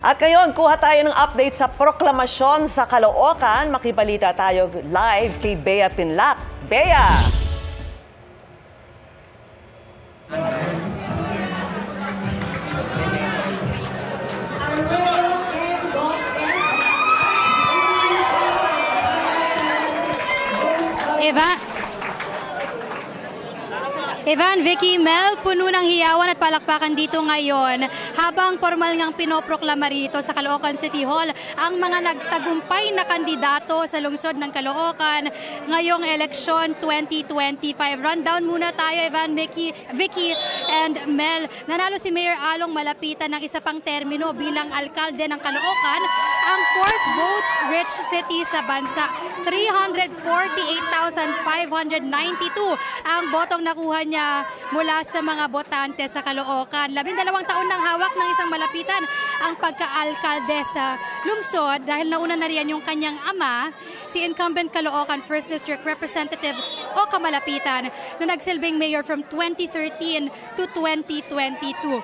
At ngayon, kuha tayo ng update sa proklamasyon sa Caloocan. Makibalita tayo live kay Bea Pinlac. Bea! Evan, Vicky, Mel, puno ng hiyawan at palakpakan dito ngayon habang formal ngang pinoproklama rito sa Caloocan City Hall ang mga nagtagumpay na kandidato sa lungsod ng Caloocan ngayong eleksyon 2025. Rundown muna tayo, Evan, Vicky, and Mel. Nanalo si Mayor Along Malapitan ng isa pang termino bilang alkalde ng Caloocan, ang 4th vote-rich city sa bansa. 348,592 ang botong nakuha niya mula sa mga botante sa Caloocan. 12 taon nang hawak ng isang Malapitan ang pagka-alkalde sa lungsod dahil nauna na riyan yung kanyang ama, si incumbent Caloocan 1st District Representative Oka Malapitan, na nagsilbing mayor from 2013 to 2022.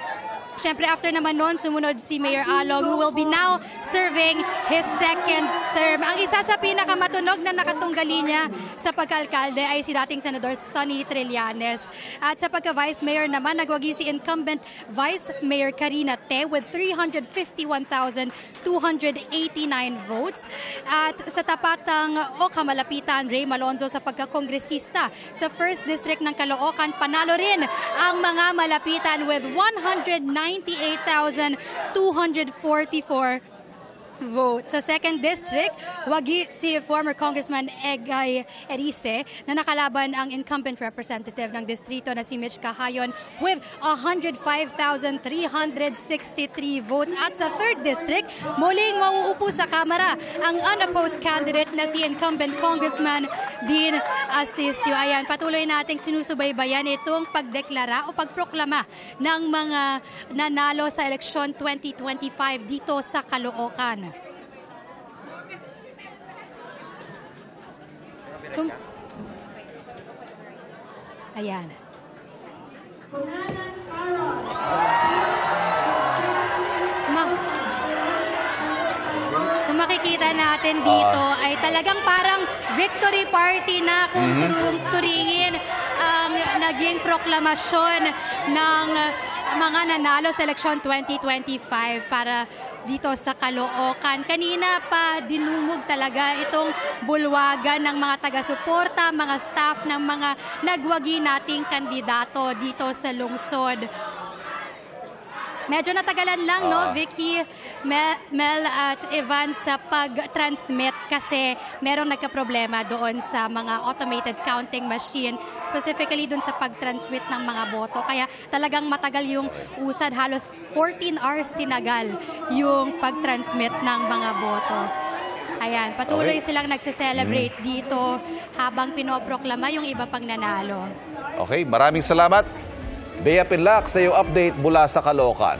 Siyempre, after naman noon, sumunod si Mayor Along, who will be now serving his second term. Ang isa sa pinakamatunog na nakatunggali niya sa pagka-alkalde ay si dating Senador Sonny Trillanes. At sa pagka-Vice Mayor naman, nagwagi si incumbent Vice Mayor Karina Te with 351,289 votes. At sa tapatang Oka Malapitan, Ray Malonzo sa pagka-kongresista sa 1st District ng Caloocan, panalo rin ang mga Malapitan with 198,244 votes. Sa 2nd District, wagi si former Congressman Egay Erice na nakalaban ang incumbent representative ng distrito na si Mitch Cahayon with 105,363 votes. At sa 3rd District, muling mauupo sa Kamara ang unopposed candidate na si incumbent Congressman Dean Asistio. Ayan, patuloy nating sinusubaybayan itong pagdeklara o pagproklama ng mga nanalo sa eleksyon 2025 dito sa Caloocan. Ayan. Kung makikita natin dito ay talagang parang victory party na kung turingin ang naging proklamasyon ng mga nanalo sa eleksyon 2025 para dito sa Caloocan. Kanina pa dinumog talaga itong bulwagan ng mga taga-suporta, mga staff ng mga nagwagi nating kandidato dito sa lungsod. Medyo natagalan lang, no, Vicky, Mel at Evan, sa pag-transmit kasi merong nagka-problema doon sa mga automated counting machine, specifically doon sa pag-transmit ng mga boto. Kaya talagang matagal yung usad, halos 14 hours tinagal yung pag-transmit ng mga boto. Ayan, patuloy silang nagse-celebrate dito habang pinoproklama yung iba pang nanalo. Okay, maraming salamat. Bea Pinlac sa iyong update mula sa Caloocan.